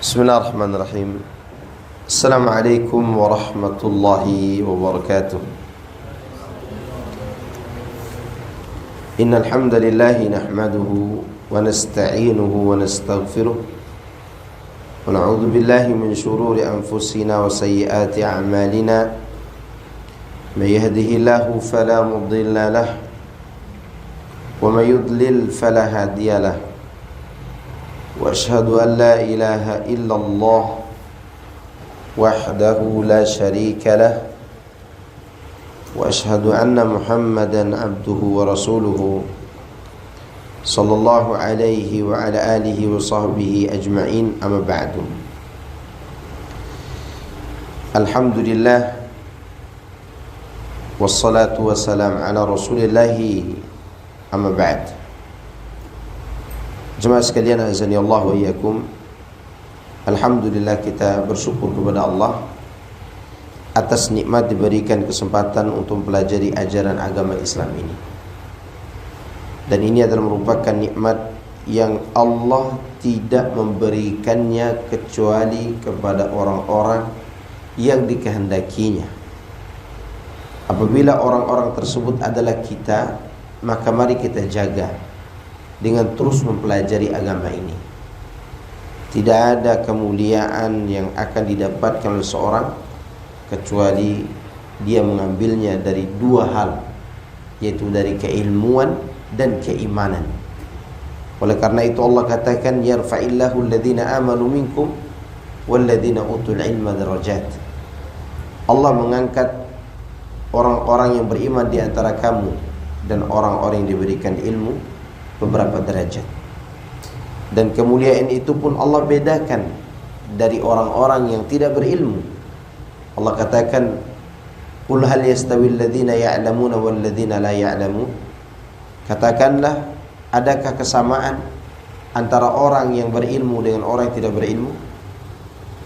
Bismillahirrahmanirrahim. Assalamualaikum warahmatullahi wabarakatuh. Innal hamdalillah nahmaduhu wa nasta'inuhu wa nastaghfiruh wa na'udzu billahi min shururi anfusina wa sayyiati a'malina. May yahdihillahu fala mudilla lahu wa may yudlil fala hadiya lahu. Wa ashhadu an la ilaha illallah wahdahu la syarika lah wa ashhadu anna Muhammadan abduhu wa rasuluhu sallallahu alaihi wa ala alihi wa sahbihi ajma'in, amma ba'du. Alhamdulillah wassalatu wassalam ala rasulillahi, amma ba'd. Jemaah sekalian, azani Allah wa iyyakum. Alhamdulillah, kita bersyukur kepada Allah atas nikmat diberikan kesempatan untuk mempelajari ajaran agama Islam ini. Dan ini adalah merupakan nikmat yang Allah tidak memberikannya kecuali kepada orang-orang yang dikehendakinya. Apabila orang-orang tersebut adalah kita, maka mari kita jaga dengan terus mempelajari agama ini. Tidak ada kemuliaan yang akan didapatkan oleh seorang kecuali dia mengambilnya dari dua hal, yaitu dari keilmuan dan keimanan. Oleh karena itu Allah katakan, yarfa'illahu alladhina amanu minkum walladhina utul ilma darajat. Allah mengangkat orang-orang yang beriman di antara kamu dan orang-orang yang diberikan ilmu beberapa derajat. Dan kemuliaan itu pun Allah bedakan dari orang-orang yang tidak berilmu. Allah katakan, qul hal yastawil ladzina ya'lamuna wal ladzina la ya'lamun. Katakanlah, adakah kesamaan antara orang yang berilmu dengan orang yang tidak berilmu?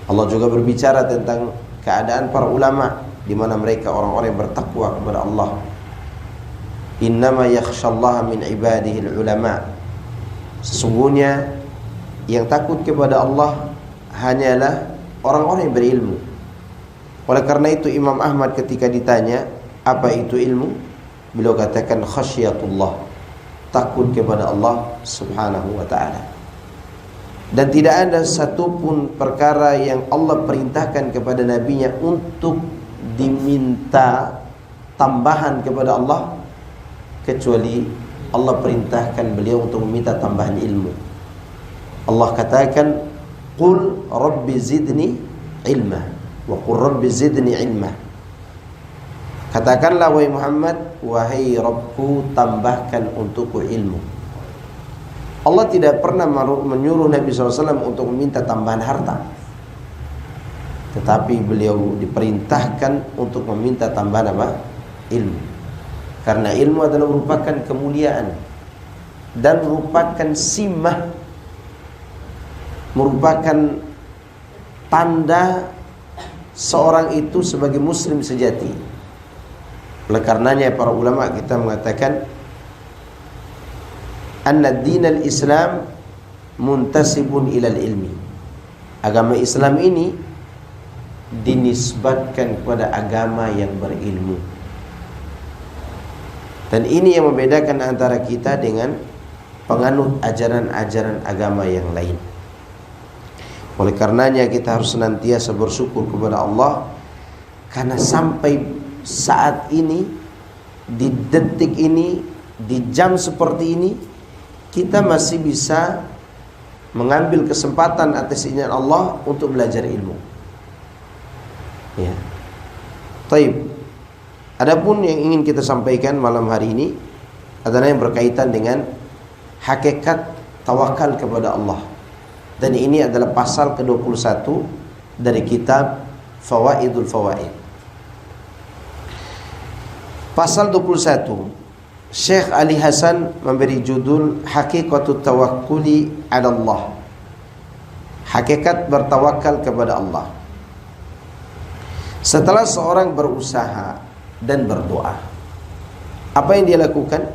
Allah juga berbicara tentang keadaan para ulama, di mana mereka orang-orang yang bertakwa kepada Allah. Innama yakhshallaha min ibadihil ulama. Sesungguhnya yang takut kepada Allah hanyalah orang-orang yang berilmu. Oleh karena itu Imam Ahmad ketika ditanya apa itu ilmu, beliau katakan khasyatullah, takut kepada Allah subhanahu wa ta'ala. Dan tidak ada satupun perkara yang Allah perintahkan kepada nabinya untuk diminta tambahan kepada Allah kecuali Allah perintahkan beliau untuk meminta tambahan ilmu. Allah katakan, qul rabbi zidni ilma wa qul rabbi zidni ilma. Katakanlah wahai Muhammad, wahai Rabbku, tambahkan untukku ilmu. Allah tidak pernah menyuruh Nabi SAW untuk meminta tambahan harta, tetapi beliau diperintahkan untuk meminta tambahan apa? Ilmu. Karena ilmu adalah merupakan kemuliaan dan merupakan simah, merupakan tanda seorang itu sebagai muslim sejati. Oleh karenanya para ulama kita mengatakan, anna dinal Islam muntasibun ilal ilmi. Agama Islam ini dinisbatkan kepada agama yang berilmu. Dan ini yang membedakan antara kita dengan penganut ajaran-ajaran agama yang lain. Oleh karenanya kita harus senantiasa bersyukur kepada Allah, karena sampai saat ini, di detik ini, di jam seperti ini, kita masih bisa mengambil kesempatan atas izin Allah untuk belajar ilmu. Ya. Taib. Adapun yang ingin kita sampaikan malam hari ini adalah yang berkaitan dengan hakikat tawakal kepada Allah. Dan ini adalah pasal ke-21 dari kitab Fawaidul Fawaid. Pasal 21, Syekh Ali Hasan memberi judul Hakikatut Tawakkuli 'ala Allah. Hakikat bertawakal kepada Allah. Setelah seorang berusaha dan berdoa, apa yang dia lakukan?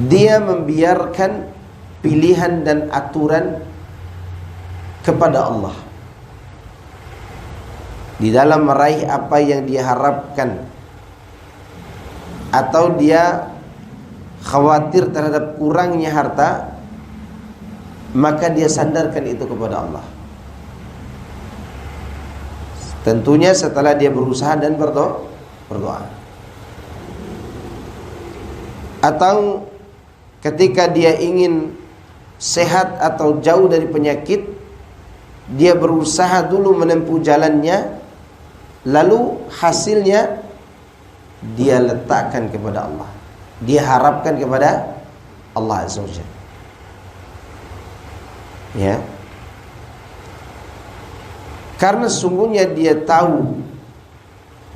Dia membiarkan pilihan dan aturan kepada Allah di dalam meraih apa yang dia harapkan, atau dia khawatir terhadap kurangnya harta, maka dia sandarkan itu kepada Allah. Tentunya setelah dia berusaha dan berdoa. Atau ketika dia ingin sehat atau jauh dari penyakit, dia berusaha dulu menempuh jalannya, lalu hasilnya dia letakkan kepada Allah, dia harapkan kepada Allah Azza wa Jalla. Ya, karena sungguhnya dia tahu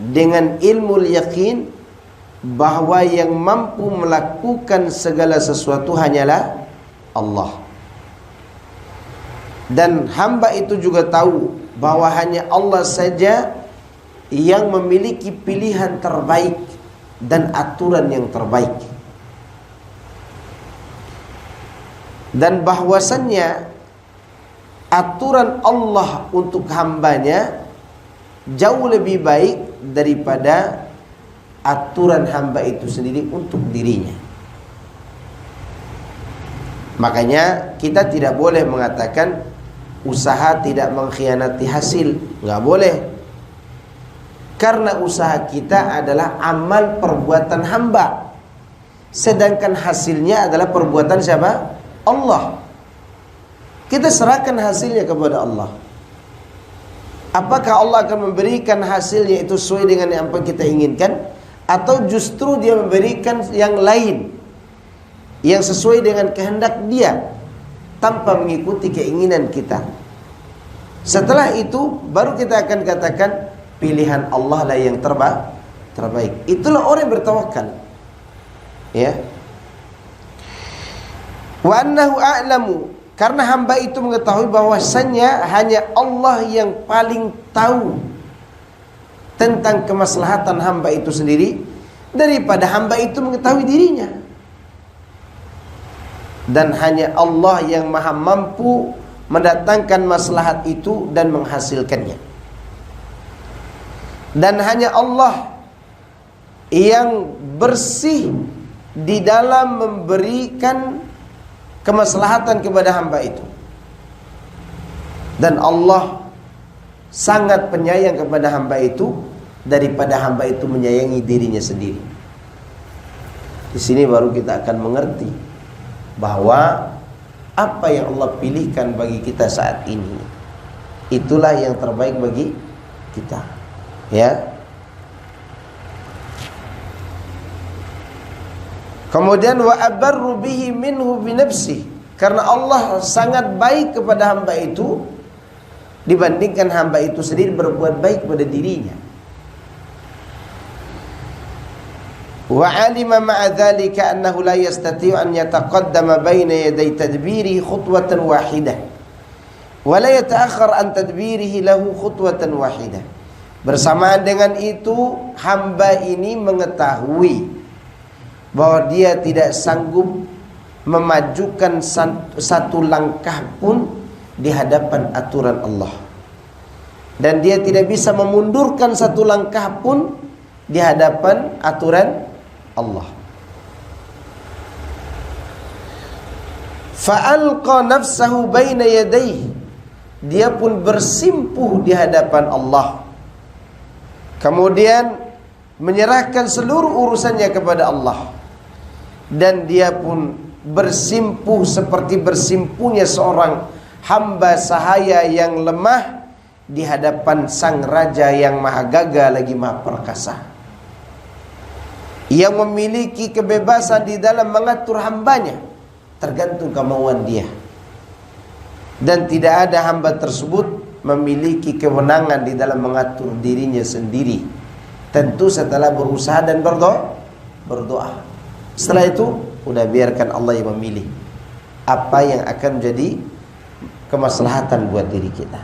dengan ilmu yakin bahwa yang mampu melakukan segala sesuatu hanyalah Allah. Dan hamba itu juga tahu bahwa hanya Allah saja yang memiliki pilihan terbaik dan aturan yang terbaik. Dan bahwasannya aturan Allah untuk hambanya jauh lebih baik daripada aturan hamba itu sendiri untuk dirinya. Makanya kita tidak boleh mengatakan usaha tidak mengkhianati hasil. Nggak boleh. Karena usaha kita adalah amal perbuatan hamba, sedangkan hasilnya adalah perbuatan siapa? Allah. Kita serahkan hasilnya kepada Allah. Apakah Allah akan memberikan hasilnya itu sesuai dengan apa yang kita inginkan, atau justru dia memberikan yang lain yang sesuai dengan kehendak dia tanpa mengikuti keinginan kita? Setelah itu baru kita akan katakan pilihan Allah lah yang terbaik. Itulah orang yang bertawakal. Ya. Wa annahu a'lamu, karena hamba itu mengetahui bahwasannya hanya Allah yang paling tahu tentang kemaslahatan hamba itu sendiri daripada hamba itu mengetahui dirinya. Dan hanya Allah yang maha mampu mendatangkan maslahat itu dan menghasilkannya. Dan hanya Allah yang bersih di dalam memberikan kemaslahatan kepada hamba itu. Dan Allah sangat penyayang kepada hamba itu daripada hamba itu menyayangi dirinya sendiri. Di sini baru kita akan mengerti bahwa apa yang Allah pilihkan bagi kita saat ini itulah yang terbaik bagi kita. Ya. Kemudian wa abarru bihi minhu bi nafsihi, karena Allah sangat baik kepada hamba itu dibandingkan hamba itu sendiri berbuat baik pada dirinya. Wa alima ma'a dzalika annahu la yastati'u an yataqaddama baina yaday tadbirihi khutwatan wahidah wa la yata'akhkhar an tadbirihi lahu khutwatan wahidah. Bersamaan dengan itu hamba ini mengetahui bahwa dia tidak sanggup memajukan satu langkah pun di hadapan aturan Allah, dan dia tidak bisa memundurkan satu langkah pun di hadapan aturan Allah. Fa'alqa nafsahu baina yadayhi, dia pun bersimpuh di hadapan Allah, kemudian menyerahkan seluruh urusannya kepada Allah, dan dia pun bersimpuh seperti bersimpuhnya seorang hamba sahaya yang lemah di hadapan sang raja yang maha gagah lagi maha perkasa, yang memiliki kebebasan di dalam mengatur hambanya tergantung kemauan dia, dan tidak ada hamba tersebut memiliki kewenangan di dalam mengatur dirinya sendiri, tentu setelah berusaha dan berdoa. Setelah itu udah biarkan Allah yang memilih apa yang akan menjadi kemaslahatan buat diri kita.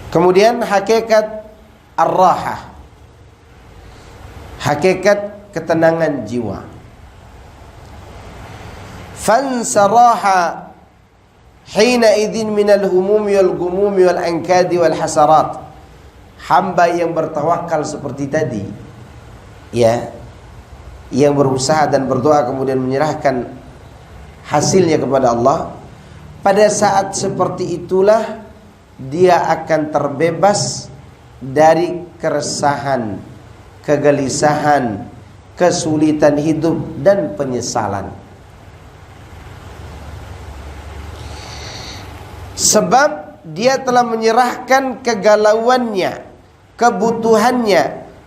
Kemudian hakikat ar-rahah, hakikat ketenangan jiwa. fansaraha hina idzin minal humumi wal gumumi wal ankadi wal hasarat. Hamba yang bertawakal seperti tadi, ya, yang berusaha dan berdoa kemudian menyerahkan hasilnya kepada Allah, pada saat seperti itulah dia akan terbebas dari keresahan, kegelisahan, kesulitan hidup dan penyesalan. Sebab dia telah menyerahkan kegalauannya, kebutuhannya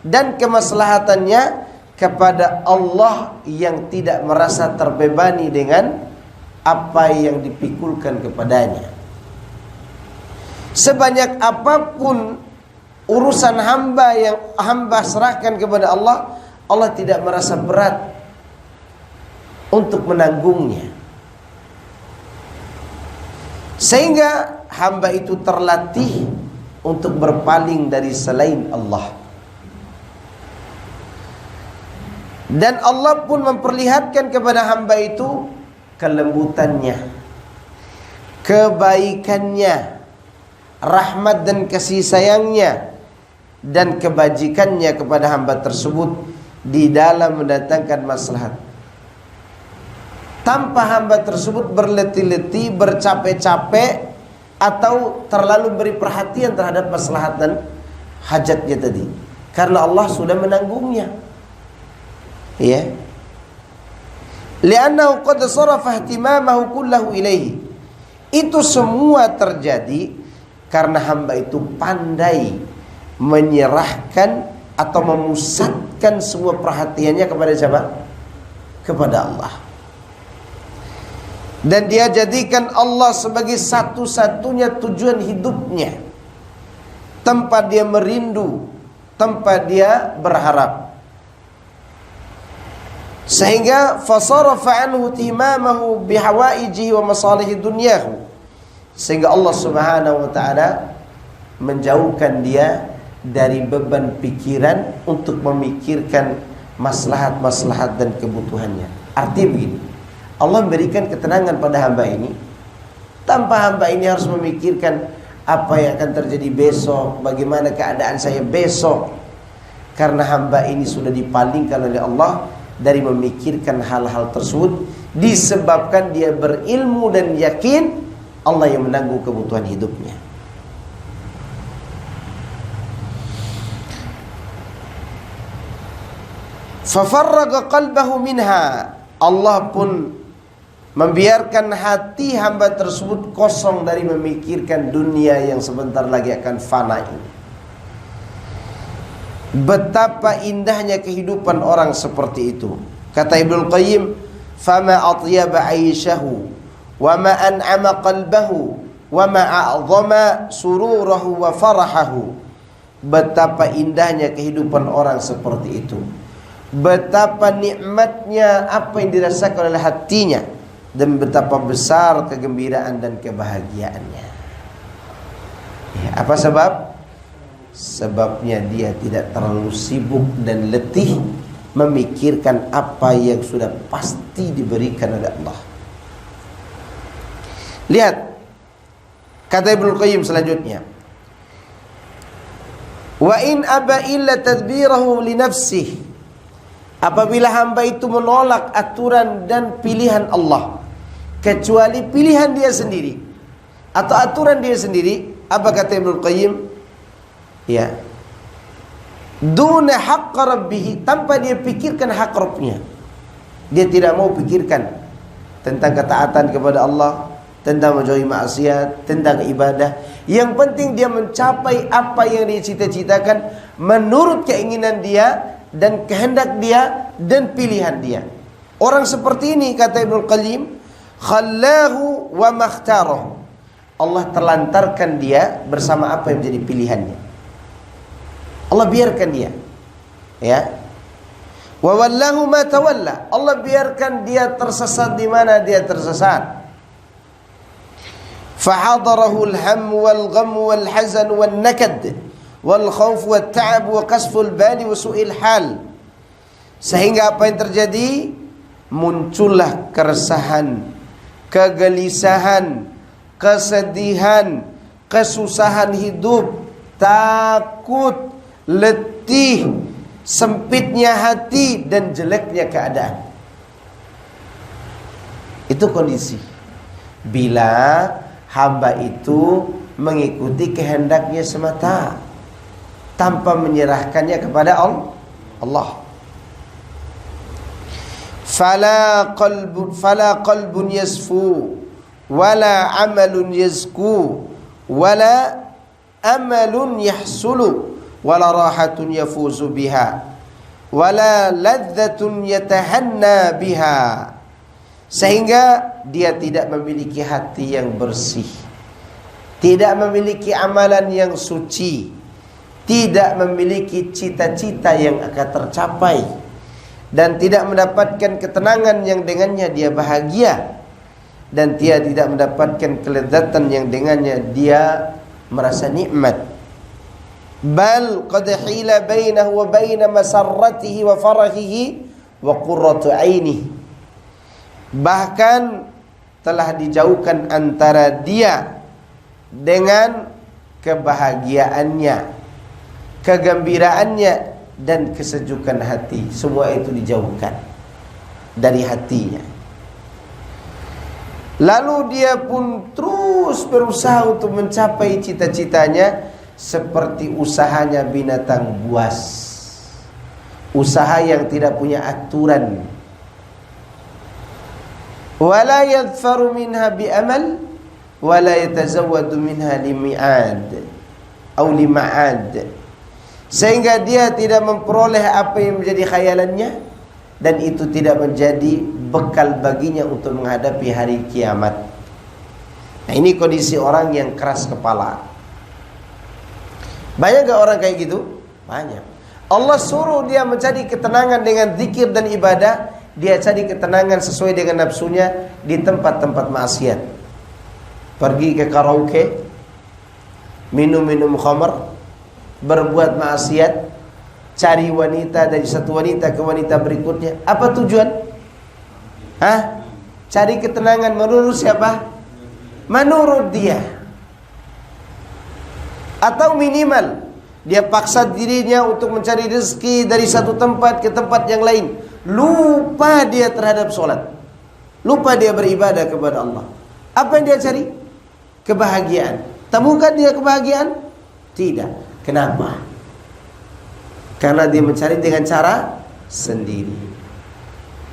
dan kemaslahatannya kepada Allah yang tidak merasa terbebani dengan apa yang dipikulkan kepadanya. Sebanyak apapun urusan hamba yang hamba serahkan kepada Allah, Allah tidak merasa berat untuk menanggungnya. Sehingga hamba itu terlatih untuk berpaling dari selain Allah. Dan Allah pun memperlihatkan kepada hamba itu kelembutannya, kebaikannya, rahmat dan kasih sayangnya, dan kebajikannya kepada hamba tersebut di dalam mendatangkan maslahat. Tanpa hamba tersebut berletih-letih, bercapek-capek, atau terlalu beri perhatian terhadap maslahat dan hajatnya tadi, karena Allah sudah menanggungnya. Ya, li'annahu qad sarafa ihtimamahu kullahu ilaihi. Itu semua terjadi karena hamba itu pandai menyerahkan atau memusatkan semua perhatiannya kepada siapa? Kepada Allah. Dan dia jadikan Allah sebagai satu-satunya tujuan hidupnya, tempat dia merindu, tempat dia berharap. Sehingga fasarafa anhu timamahu bihawaijihi wa masalihi dunyahu. Sehingga Allah Subhanahu wa taala menjauhkan dia dari beban pikiran untuk memikirkan maslahat-maslahat dan kebutuhannya. Arti begini, Allah memberikan ketenangan pada hamba ini tanpa hamba ini harus memikirkan apa yang akan terjadi besok, bagaimana keadaan saya besok. Karena hamba ini sudah dipalingkan oleh Allah dari memikirkan hal-hal tersebut, disebabkan dia berilmu dan yakin Allah yang menanggung kebutuhan hidupnya. Fafarraga qalbahu minha. Allah pun membiarkan hati hamba tersebut kosong dari memikirkan dunia yang sebentar lagi akan fana ini. Betapa indahnya kehidupan orang seperti itu. Kata Ibnul Qayyim, fama atyaba aishahu wa ma an'ama qalbahu wa ma a'zama sururahu wa farahahu. Betapa indahnya kehidupan orang seperti itu. Betapa nikmatnya apa yang dirasakan oleh hatinya, dan betapa besar kegembiraan dan kebahagiaannya. Ya, apa sebab? Sebabnya dia tidak terlalu sibuk dan letih memikirkan apa yang sudah pasti diberikan oleh Allah. Lihat kata Ibnu Qayyim selanjutnya, wa in aba illa tadbirahu li nafsihi. Apabila hamba itu menolak aturan dan pilihan Allah, kecuali pilihan dia sendiri atau aturan dia sendiri, apa kata Ibnu Qayyim? Ya, duna haqq rabbih, tanpa dia pikirkan hak Rabbnya. Dia tidak mau pikirkan tentang ketaatan kepada Allah, tentang menjauhi maksiat, tentang ibadah. Yang penting dia mencapai apa yang dia cita-citakan menurut keinginan dia dan kehendak dia dan pilihan dia. Orang seperti ini, kata Ibnu Qayyim, khallahu wa makhtarahu. Allah terlantarkan dia bersama apa yang menjadi pilihannya. Allah biarkan dia, ya. Wa wallahu ma tawalla. Allah biarkan dia tersesat di mana dia tersesat. Fahadarahu al-ham wal gham wal hazan wal nakad wal khauf wat ta'ab wa qasful bali wa su'il hal. Sehingga apa yang terjadi? Muncullah keresahan, kegelisahan, kesedihan, kesusahan hidup, takut, letih, sempitnya hati, dan jeleknya keadaan. Itu kondisi bila hamba itu mengikuti kehendaknya semata tanpa menyerahkannya kepada Allah. Fala qalbun yasfu wala amalun yazku wala amalun yahsulu wala rahatun yafuzu biha wala ladzatun yatahanna biha. Sehingga dia tidak memiliki hati yang bersih, tidak memiliki amalan yang suci, tidak memiliki cita-cita yang akan tercapai, dan tidak mendapatkan ketenangan yang dengannya dia bahagia, dan dia tidak mendapatkan kelezatan yang dengannya dia merasa nikmat. Bal qad hila bainahu wa baina masarratihi wa farahihi wa qurratu ainihi. Bahkan telah dijauhkan antara dia dengan kebahagiaannya, kegembiraannya, dan kesejukan hati. Semua itu dijauhkan dari hatinya. Lalu dia pun terus berusaha untuk mencapai cita-citanya seperti usahanya binatang buas, usaha yang tidak punya aturan. Wala yadfaru minha bi'amal wala yatazawwadu minha limi'ad atau lima'ad. Sehingga dia tidak memperoleh apa yang menjadi khayalannya, dan itu tidak menjadi bekal baginya untuk menghadapi hari kiamat. Nah, ini kondisi orang yang keras kepala. Banyak gak orang kayak gitu? Banyak. Allah suruh dia mencari ketenangan dengan zikir dan ibadah, dia cari ketenangan sesuai dengan nafsunya di tempat-tempat maksiat. Pergi ke karaoke, minum-minum khamar, berbuat maksiat, cari wanita dari satu wanita ke wanita berikutnya. Apa tujuan? Cari ketenangan menurut siapa? Menurut dia. Atau minimal dia paksa dirinya untuk mencari rezeki dari satu tempat ke tempat yang lain. Lupa dia terhadap sholat, lupa dia beribadah kepada Allah. Apa yang dia cari? Kebahagiaan. Temukan dia kebahagiaan? Tidak. Kenapa? Karena dia mencari dengan cara sendiri.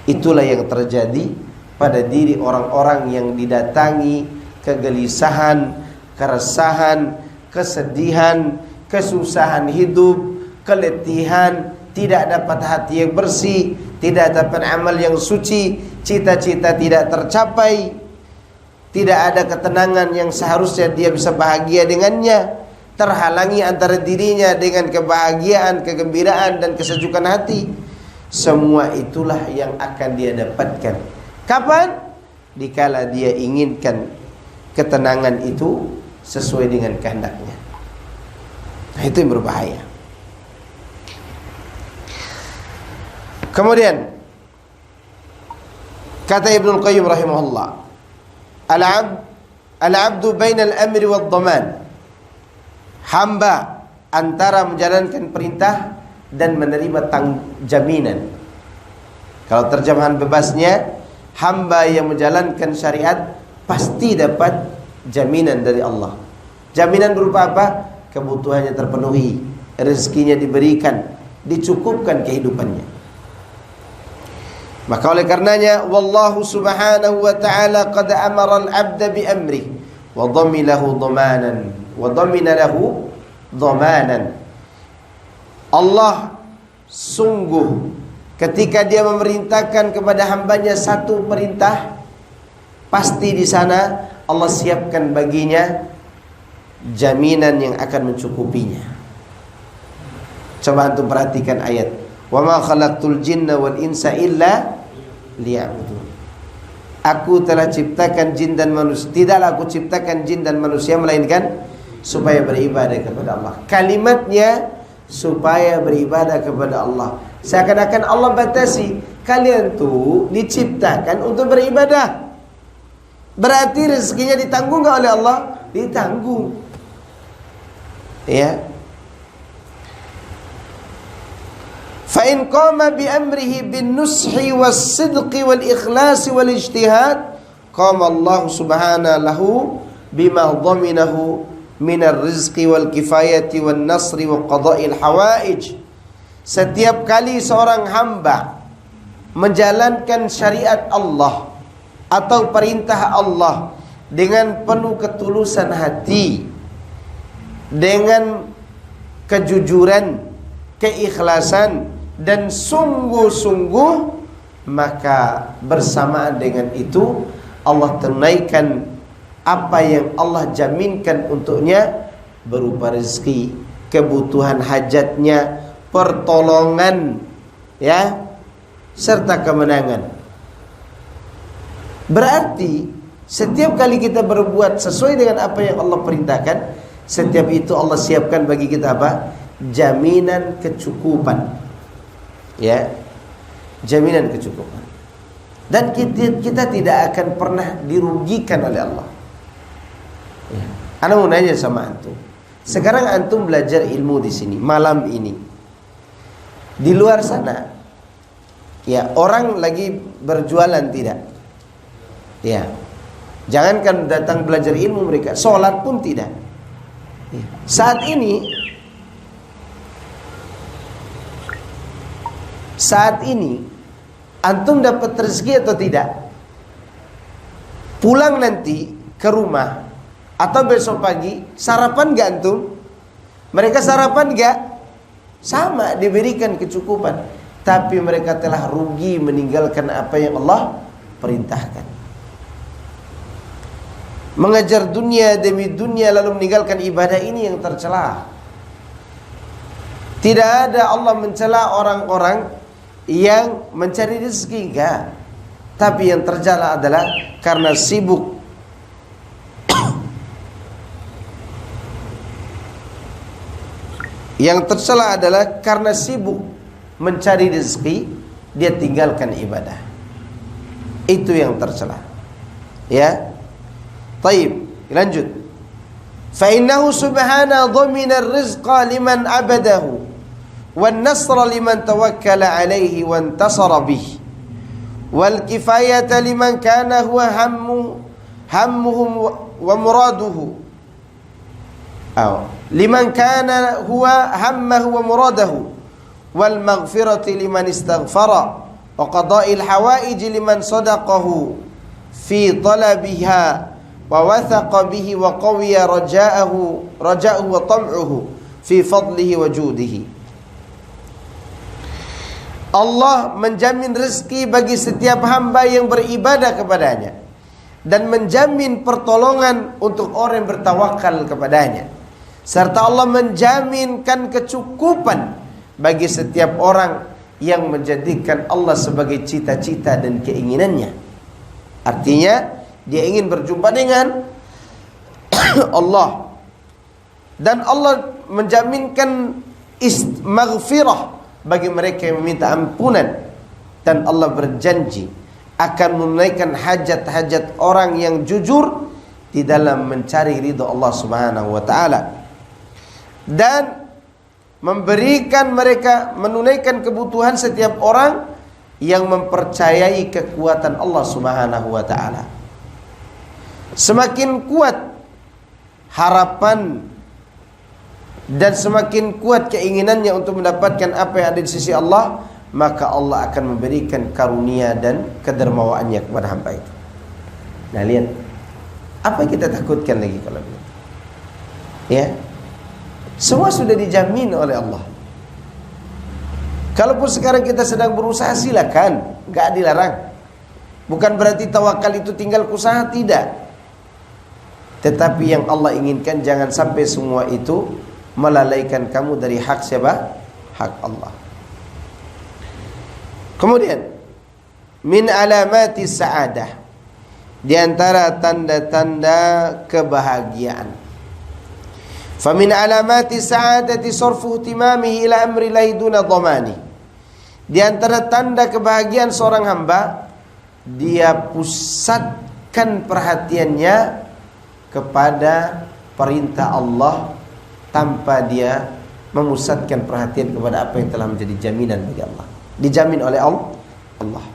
Itulah yang terjadi pada diri orang-orang yang didatangi kegelisahan, keresahan, kesedihan, kesusahan hidup, keletihan, tidak dapat hati yang bersih, tidak dapat amal yang suci, cita-cita tidak tercapai, tidak ada ketenangan yang seharusnya dia bisa bahagia dengannya, terhalangi antara dirinya dengan kebahagiaan, kegembiraan, dan kesejukan hati. Semua itulah yang akan dia dapatkan. Kapan? Dikala dia inginkan ketenangan itu sesuai dengan kehendaknya. Nah, itu yang berbahaya. Kemudian kata Ibnu Qayyim rahimahullah, al-'abdu bainal amri wad dhaman. Hamba antara menjalankan perintah dan menerima jaminan. Kalau terjemahan bebasnya, hamba yang menjalankan syariat pasti dapat jaminan dari Allah. Jaminan berupa apa? Kebutuhannya terpenuhi, rezekinya diberikan, dicukupkan kehidupannya. Maka oleh karenanya, wallahu subhanahu wa ta'ala qad amara al-'abda bi amri wa dhamina lahu dhamanan. Allah sungguh ketika dia memerintahkan kepada hambanya satu perintah, pasti di sana Allah siapkan baginya jaminan yang akan mencukupinya. Coba antum perhatikan ayat, wa ma khalaqtul jinna wal insa illa liya'budun. Aku telah ciptakan jin dan manusia, tidaklah aku ciptakan jin dan manusia melainkan supaya beribadah kepada Allah. Kalimatnya supaya beribadah kepada Allah. Seakan-akan Allah batasi, kalian tuh diciptakan untuk beribadah. Berarti rezekinya ditanggung nggak oleh Allah? Ditanggung. Ya. Fa in qama bi amrihi bin nushi was sidqi wal ikhlasi wal ijtihad qama Allah subhanahu lahu bima dhaminahu min ar-rizqi wal kifayati wan nasri wa qada'il hawaij. Setiap kali seorang hamba menjalankan syariat Allah atau perintah Allah dengan penuh ketulusan hati, dengan kejujuran, keikhlasan dan sungguh-sungguh, maka bersamaan dengan itu Allah tunaikan apa yang Allah jaminkan untuknya berupa rezeki, kebutuhan hajatnya, pertolongan, ya, serta kemenangan. Berarti setiap kali kita berbuat sesuai dengan apa yang Allah perintahkan, setiap itu Allah siapkan bagi kita apa? Jaminan kecukupan. Ya, jaminan kecukupan. Dan kita tidak akan pernah dirugikan oleh Allah. Ya. Ana mau nanya sama antum. Sekarang antum belajar ilmu di sini malam ini. Di luar sana, ya, orang lagi berjualan tidak? Ya. Jangankan datang belajar ilmu, mereka sholat pun tidak. Ya. Saat ini antum dapat rezeki atau tidak? Pulang nanti ke rumah atau besok pagi sarapan gak antum? Mereka sarapan gak? Sama, diberikan kecukupan, tapi mereka telah rugi meninggalkan apa yang Allah perintahkan. Mengejar dunia demi dunia lalu meninggalkan ibadah, ini yang tercela. Tidak ada Allah mencela orang-orang yang mencari rezeki, enggak. Tapi yang tercela adalah karena sibuk yang tercela adalah karena sibuk mencari rezeki, dia tinggalkan ibadah. Itu yang tercela. Ya. Taib, lanjut. Fa innahu subhanahu dhamina ar-rizqa liman abadahu wan nasra liman tawakkala alaihi wa intasara bihi wal kifayata liman kana huwa hammuhum wa muraduhu liman kana huwa hammahu wa muradahu wal maghfirati liman istaghfara wa qada'il hawaij liman sadaqahu fi talabiha wa wathaqa bihi wa qawiya raja'ahu wa tam'uhu fi fadlihi wa judihi. Allah menjamin rezeki bagi setiap hamba yang beribadah kepadanya dan menjamin pertolongan untuk orang yang bertawakal kepadanya, serta Allah menjaminkan kecukupan bagi setiap orang yang menjadikan Allah sebagai cita-cita dan keinginannya. Artinya dia ingin berjumpa dengan Allah, dan Allah menjaminkan maghfirah bagi mereka yang meminta ampunan, dan Allah berjanji akan menunaikan hajat-hajat orang yang jujur di dalam mencari ridha Allah Subhanahu wa taala, dan memberikan mereka, menunaikan kebutuhan setiap orang yang mempercayai kekuatan Allah Subhanahu wa taala. Semakin kuat harapan dan semakin kuat keinginannya untuk mendapatkan apa yang ada di sisi Allah, maka Allah akan memberikan karunia dan kedermawaannya kepada hamba itu. Nah, lihat, apa yang kita takutkan lagi kalau begitu? Ya, semua sudah dijamin oleh Allah. Kalaupun sekarang kita sedang berusaha, silakan, nggak dilarang. Bukan berarti tawakal itu tinggal usaha, tidak. Tetapi yang Allah inginkan jangan sampai semua itu melalaikan kamu dari hak siapa? Hak Allah. Kemudian min alamati sa'adah, di antara tanda-tanda kebahagiaan. Fa min alamati sa'adati sarfu ihtimamihi ila amri lahi duna dhamani. Di antara tanda kebahagiaan seorang hamba, dia pusat memusatkan perhatiannya kepada perintah Allah tanpa dia memusatkan perhatian kepada apa yang telah menjadi jaminan bagi Allah, dijamin oleh Allah.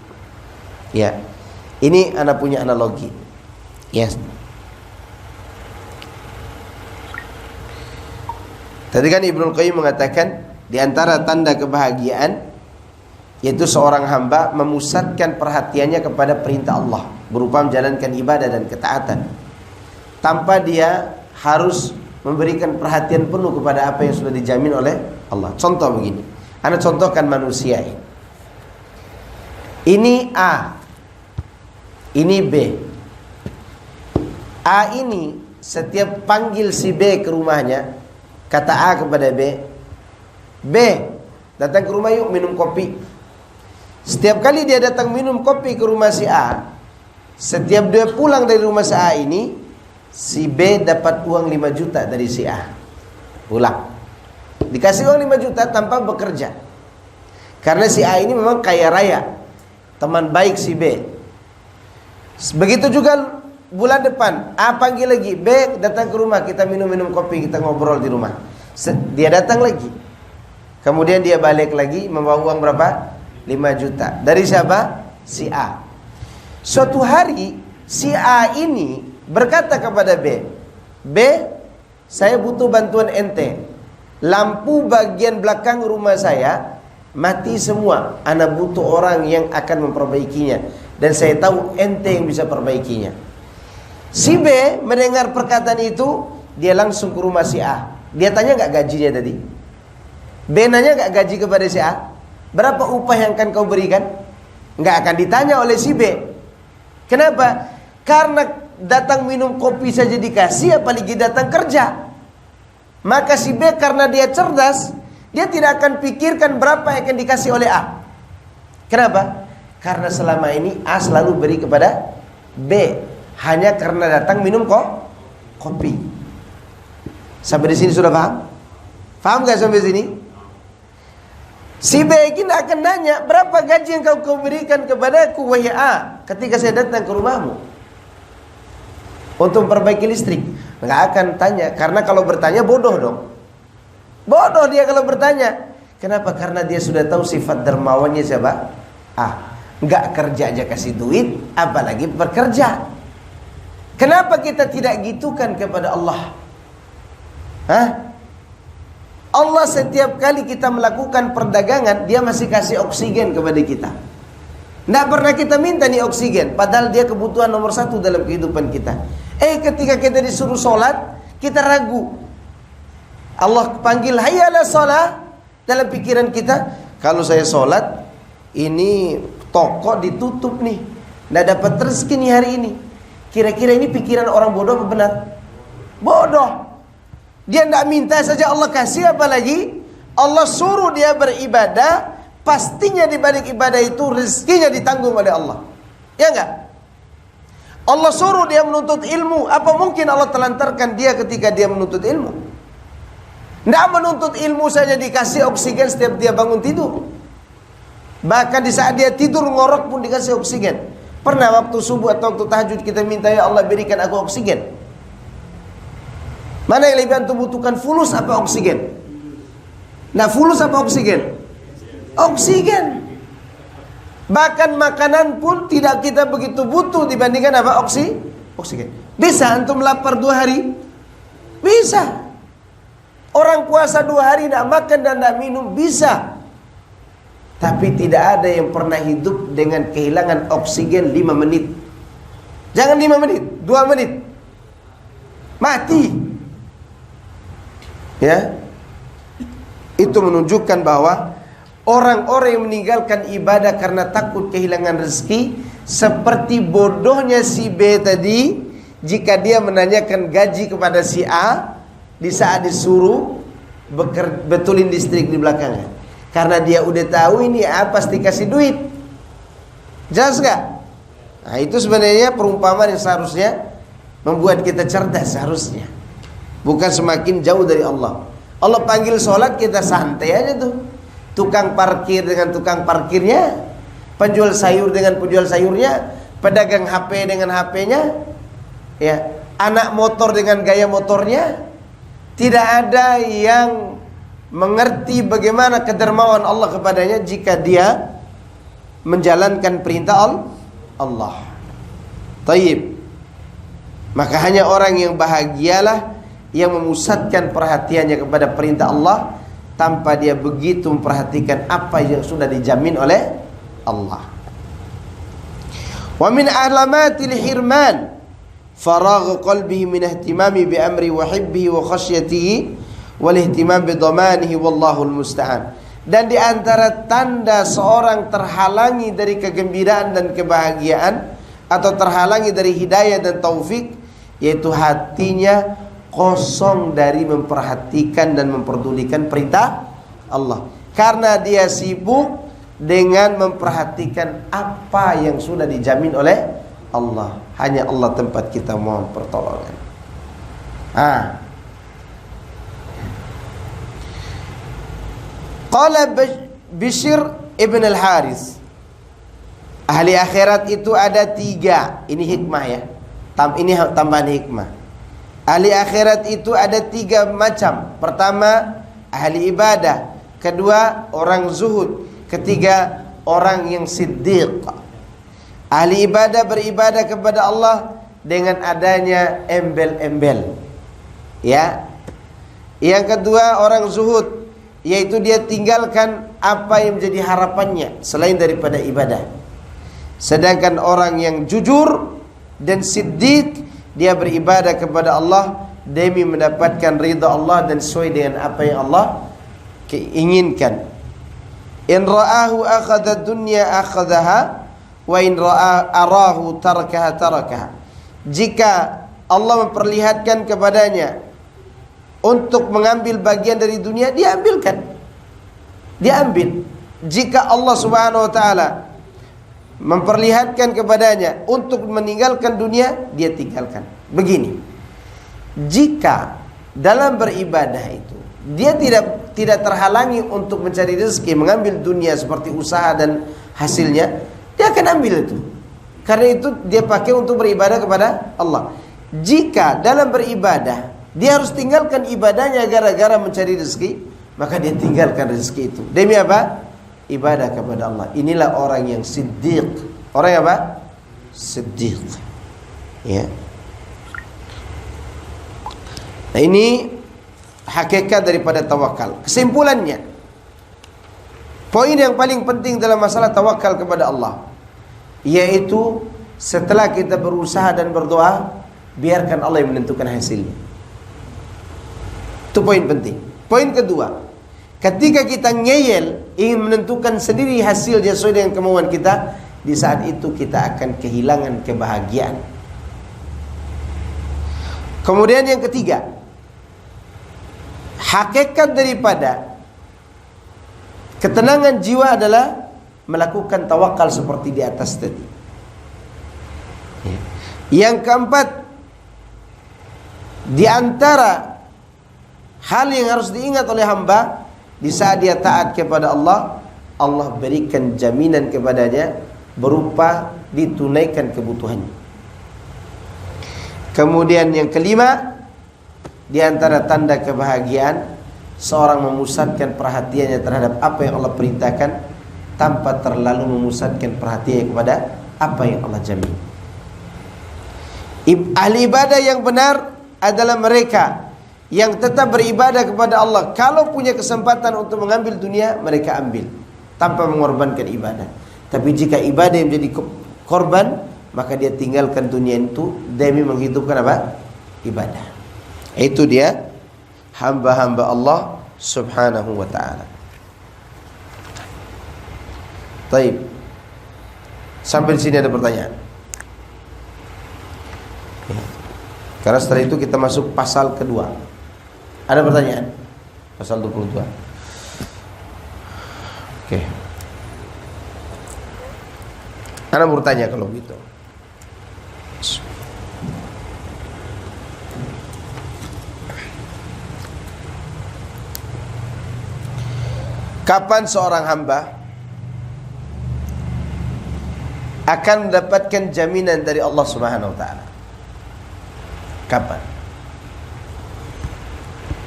Ya, ini anak punya analogi. Yes. Tadi kan Ibnu Qayyim mengatakan di antara tanda kebahagiaan yaitu seorang hamba memusatkan perhatiannya kepada perintah Allah berupa menjalankan ibadah dan ketaatan tanpa dia harus memberikan perhatian penuh kepada apa yang sudah dijamin oleh Allah. Contoh begini, Anda contohkan manusia ini. Ini A, ini B. A ini setiap panggil si B ke rumahnya, kata A kepada B, B, datang ke rumah yuk minum kopi. Setiap kali dia datang minum kopi ke rumah si A, setiap dia pulang dari rumah si A ini, si B dapat uang 5 juta dari si A. Pulang dikasih uang 5 juta tanpa bekerja. Karena si A ini memang kaya raya, teman baik si B. Begitu juga bulan depan A panggil lagi, B datang ke rumah, kita minum-minum kopi, kita ngobrol di rumah. Dia datang lagi, kemudian dia balik lagi membawa uang berapa? 5 juta. Dari siapa? Si A. Suatu hari si A ini berkata kepada B, B, saya butuh bantuan ente. Lampu bagian belakang rumah saya mati semua. Ana butuh orang yang akan memperbaikinya, dan saya tahu ente yang bisa perbaikinya. Si B mendengar perkataan itu, dia langsung ke rumah si A. Dia tanya gak gajinya tadi? B nanya gak gaji kepada si A? Berapa upah yang akan kau berikan? Gak akan ditanya oleh si B. Kenapa? Karena datang minum kopi saja dikasih, apalagi datang kerja. Maka si B karena dia cerdas, dia tidak akan pikirkan berapa yang akan dikasih oleh A. Kenapa? Karena selama ini A selalu beri kepada B, hanya karena datang minum kopi. Sampai di sini sudah paham? Paham gak sampai sini? Si B ini akan nanya, berapa gaji yang kau berikan kepadaku wahai A ketika saya datang ke rumahmu untuk memperbaiki listrik? Nggak akan tanya, karena kalau bertanya bodoh dong. Bodoh dia kalau bertanya. Kenapa? Karena dia sudah tahu sifat dermawannya siapa? A. Nggak kerja aja kasih duit, apalagi bekerja. Kenapa kita tidak gitukan kepada Allah? Hah? Allah setiap kali kita melakukan perdagangan, dia masih kasih oksigen kepada kita. Tidak pernah kita minta nih oksigen, padahal dia kebutuhan nomor 1 dalam kehidupan kita. Ketika kita disuruh sholat, kita ragu. Allah panggil hayya ala sholat. Dalam pikiran kita, kalau saya sholat, ini toko ditutup nih, tidak dapat rezeki nih hari ini. Kira-kira ini pikiran orang bodoh apa benar? Bodoh. Dia tidak minta saja Allah kasih, apalagi Allah suruh dia beribadah, pastinya di balik ibadah itu rezekinya ditanggung oleh Allah. Ya enggak? Allah suruh dia menuntut ilmu, apa mungkin Allah telantarkan dia ketika dia menuntut ilmu? Tidak menuntut ilmu saja dikasih oksigen setiap dia bangun tidur. Bahkan di saat dia tidur ngorok pun dikasih oksigen. Pernah waktu subuh atau waktu tahajud kita minta, ya Allah berikan aku oksigen. Mana yang lebih antum butuhkan, fulus apa oksigen? Nah, fulus apa oksigen? Oksigen. Bahkan makanan pun tidak kita begitu butuh dibandingkan apa? Oksigen. Bisa antum lapar 2 hari? Bisa. Orang puasa 2 hari tidak makan dan tidak minum? Bisa. Tapi tidak ada yang pernah hidup dengan kehilangan oksigen 5 menit. Jangan 5 menit, 2 menit mati. Ya, itu menunjukkan bahwa orang-orang yang meninggalkan ibadah karena takut kehilangan rezeki, seperti bodohnya si B tadi jika dia menanyakan gaji kepada si A di saat disuruh betulin listrik di belakangnya. Karena dia udah tahu ini A pasti kasih duit. Jelas gak? Nah, itu sebenarnya perumpamaan yang seharusnya membuat kita cerdas seharusnya. Bukan semakin jauh dari Allah. Allah panggil sholat, kita santai aja tuh. Tukang parkir dengan tukang parkirnya, penjual sayur dengan penjual sayurnya, pedagang HP dengan HP-nya, ya, anak motor dengan gaya motornya. Tidak ada yang mengerti bagaimana kedermawan Allah kepadanya jika dia menjalankan perintah Allah. Taib. Maka hanya orang yang bahagialah yang memusatkan perhatiannya kepada perintah Allah tanpa dia begitu memperhatikan apa yang sudah dijamin oleh Allah. Wa min alamatil hirman faragh qalbihi min ihtimami bi amri wa hibbihi wa khasyatihi wal ihtimam bi dhamanihi wallahu almusta'an. Dan di antara tanda seorang terhalangi dari kegembiraan dan kebahagiaan atau terhalangi dari hidayah dan taufik, yaitu hatinya kosong dari memperhatikan dan memperdulikan perintah Allah, karena dia sibuk dengan memperhatikan apa yang sudah dijamin oleh Allah. Hanya Allah tempat kita mohon pertolongan. Qala Bishr ibn al-Haris, ahli akhirat itu ada 3. Ini hikmah ya. Ini tambahan hikmah. Ahli akhirat itu ada 3 macam. Pertama, ahli ibadah. Kedua, orang zuhud. Ketiga, orang yang siddiq. Ahli ibadah beribadah kepada Allah dengan adanya embel-embel, ya. Yang kedua, orang zuhud, yaitu dia tinggalkan apa yang menjadi harapannya selain daripada ibadah. Sedangkan orang yang jujur dan siddiq, dia beribadah kepada Allah demi mendapatkan ridha Allah dan sesuai dengan apa yang Allah inginkan. In ra'ahu akhadha dunya akhadhaha wa in arahu tarakaha tarakaha. Jika Allah memperlihatkan kepadanya untuk mengambil bagian dari dunia, dia ambilkan. Dia ambil. Jika Allah Subhanahu wa taala memperlihatkan kepadanya untuk meninggalkan dunia, dia tinggalkan. Begini, jika dalam beribadah itu dia tidak terhalangi untuk mencari rezeki, mengambil dunia seperti usaha dan hasilnya, dia akan ambil itu. Karena itu dia pakai untuk beribadah kepada Allah. Jika dalam beribadah dia harus tinggalkan ibadahnya gara-gara mencari rezeki, maka dia tinggalkan rezeki itu. Demi apa? Ibadah kepada Allah. Inilah orang yang siddiq. Orang yang apa? Siddiq. Ya. Nah, ini hakikat daripada tawakal. Kesimpulannya, poin yang paling penting dalam masalah tawakal kepada Allah, yaitu setelah kita berusaha dan berdoa, biarkan Allah yang menentukan hasilnya. Itu poin penting. Poin kedua, ketika kita ngeyel ingin menentukan sendiri hasilnya sesuai dengan kemauan kita, di saat itu kita akan kehilangan kebahagiaan. Kemudian yang ketiga, hakikat daripada ketenangan jiwa adalah melakukan tawakal seperti di atas tadi. Yang keempat, di antara hal yang harus diingat oleh hamba di saat dia taat kepada Allah, Allah berikan jaminan kepadanya berupa ditunaikan kebutuhannya. Kemudian yang kelima, di antara tanda kebahagiaan, seorang memusatkan perhatiannya terhadap apa yang Allah perintahkan tanpa terlalu memusatkan perhatiannya kepada apa yang Allah jamin. Ahli ibadah yang benar adalah mereka yang tetap beribadah kepada Allah. Kalau punya kesempatan untuk mengambil dunia, mereka ambil tanpa mengorbankan ibadah. Tapi jika ibadah yang menjadi korban, maka dia tinggalkan dunia itu demi menghidupkan apa? Ibadah. Itu dia hamba-hamba Allah Subhanahu wa ta'ala. Baik. Sampai di sini ada pertanyaan. Karena setelah itu kita masuk pasal kedua. Ada pertanyaan? Pasal 22. Oke. Ana bertanya kalau gitu. Kapan seorang hamba akan mendapatkan jaminan dari Allah Subhanahu wa taala. Kapan?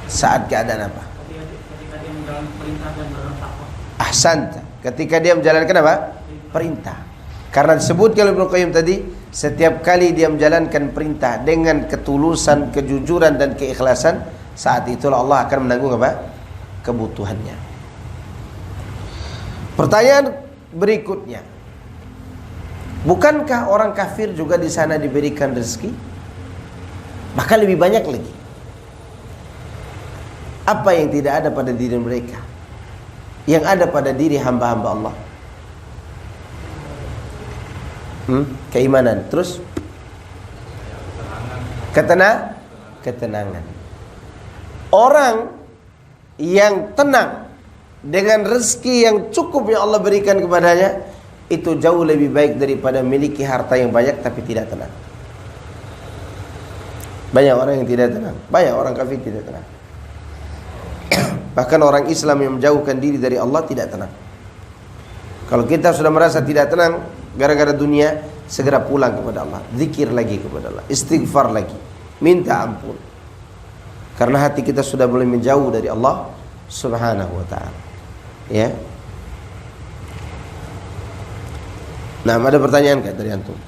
Saat keadaan apa? Ketika dia menjalankan perintah dan bertakwa. Ahsanta. Ketika dia menjalankan apa? Perintah. Karena disebutkan oleh Ibnu Qayyim tadi, setiap kali dia menjalankan perintah dengan ketulusan, kejujuran dan keikhlasan, saat itulah Allah akan menanggung apa? Kebutuhannya. Pertanyaan berikutnya, bukankah orang kafir juga di sana diberikan rezeki? Bahkan lebih banyak lagi. Apa yang tidak ada pada diri mereka, yang ada pada diri hamba-hamba Allah? Keimanan, terus ketenangan. Orang yang tenang dengan rezeki yang cukup yang Allah berikan kepadanya, itu jauh lebih baik daripada memiliki harta yang banyak tapi tidak tenang. Banyak orang yang tidak tenang, banyak orang kafir tidak tenang. Bahkan orang Islam yang menjauhkan diri dari Allah tidak tenang. Kalau kita sudah merasa tidak tenang gara-gara dunia, segera pulang kepada Allah, zikir lagi kepada Allah, istighfar lagi, minta ampun. Karena hati kita sudah mulai menjauh dari Allah Subhanahu wa taala. Ya. Nah, ada pertanyaan enggak dari antum?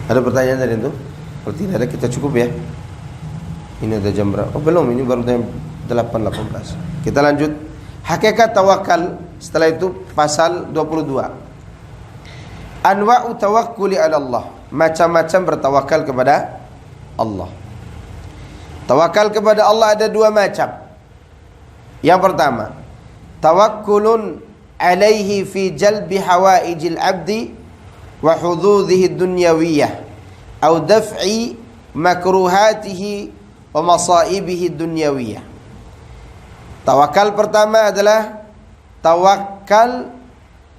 Ada pertanyaan dari antum? Kalau tidak ada, kita cukup ya. Ini udah jam berapa? Oh belum, ini baru jam 8.18. Kita lanjut. Hakikat tawakal. Setelah itu pasal 22. Anwa'u tawakkuli ala Allah. Macam-macam bertawakal kepada Allah. Tawakal kepada Allah ada dua macam. Yang pertama, tawakkulun alaihi fi jalbi hawaijil abdi wa hududhihi dunyawiyah au daf'i makruhatihi wa masaibihi dunyawiyah. Tawakal pertama adalah tawakal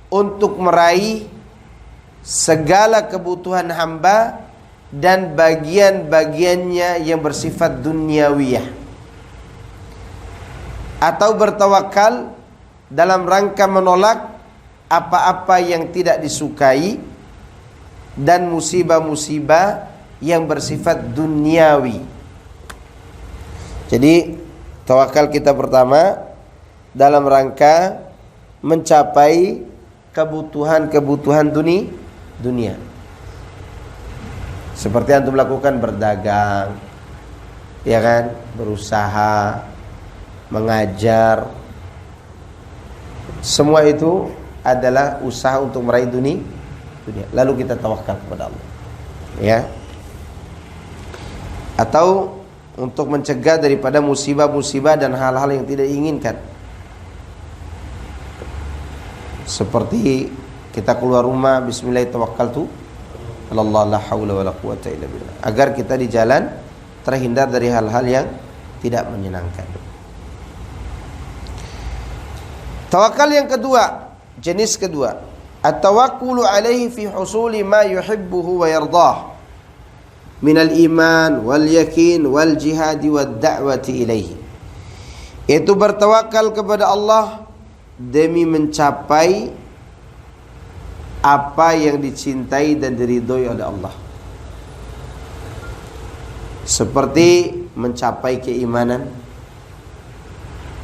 untuk meraih segala kebutuhan hamba dan bagian-bagiannya yang bersifat duniawiyah, atau bertawakal dalam rangka menolak apa-apa yang tidak disukai dan musibah-musibah yang bersifat duniawi. Jadi tawakal kita pertama dalam rangka mencapai kebutuhan-kebutuhan dunia. Seperti antum lakukan berdagang, ya kan, berusaha, mengajar. Semua itu adalah usaha untuk meraih dunia. Lalu kita tawakal kepada Allah. Ya. Atau untuk mencegah daripada musibah-musibah dan hal-hal yang tidak diinginkan. Seperti kita keluar rumah, bismillah tawakkaltu Allah la haula wala quwata illa billah. Agar kita di jalan terhindar dari hal-hal yang tidak menyenangkan. Tawakal yang kedua, jenis kedua, at-tawakkulu alaihi fi husuli ma yuhibbuhu wa yardah minal iman wal yakin wal jihad wad da'wati ilaihi. Itu bertawakal kepada Allah demi mencapai apa yang dicintai dan diridhoi oleh Allah. Seperti mencapai keimanan,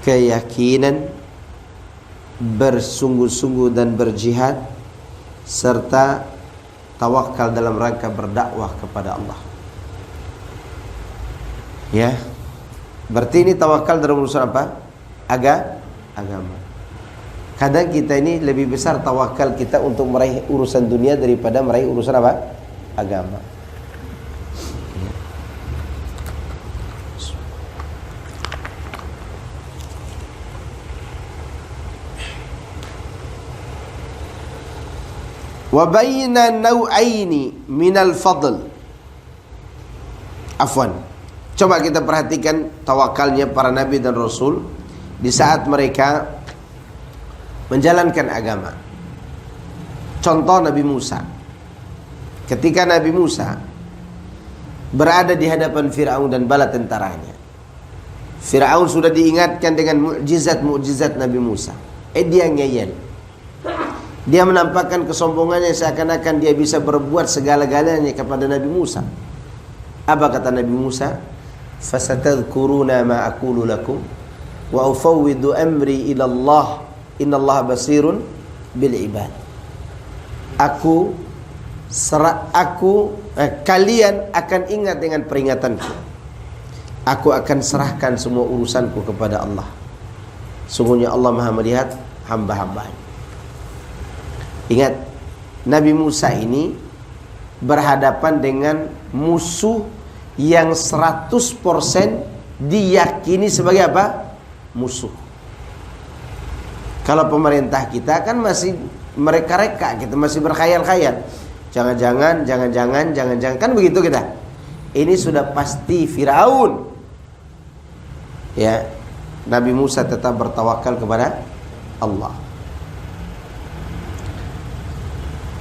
keyakinan, bersungguh-sungguh dan berjihad, serta tawakal dalam rangka berdakwah kepada Allah. Ya. Berarti ini tawakal dalam urusan apa? Agama. Kadang kita ini lebih besar tawakal kita untuk meraih urusan dunia daripada meraih urusan apa? Agama. Wa baina naw'aini minal fadl. Afwan. Coba kita perhatikan tawakalnya para nabi dan rasul di saat mereka menjalankan agama. Contoh Nabi Musa. Ketika Nabi Musa berada di hadapan Fir'aun dan bala tentaranya. Fir'aun sudah diingatkan dengan mukjizat Nabi Musa. Dia ngeyel. Dia menampakkan kesombongannya seakan-akan dia bisa berbuat segala-galanya kepada Nabi Musa. Apa kata Nabi Musa? Fasatadhkuruna ma aqulu lakum wa ufawwidu amri ila Allah innallaha basirun bil ibad. Kalian akan ingat dengan peringatanku. Aku akan serahkan semua urusanku kepada Allah. Sungguhnya Allah Maha melihat hamba-hambanya. Ingat, Nabi Musa ini berhadapan dengan musuh yang 100% diyakini sebagai apa? Musuh. Kalau pemerintah kita kan masih mereka-reka, kita masih berkhayal-khayal. Jangan-jangan kan begitu kita. Ini sudah pasti Firaun. Ya, Nabi Musa tetap bertawakal kepada Allah.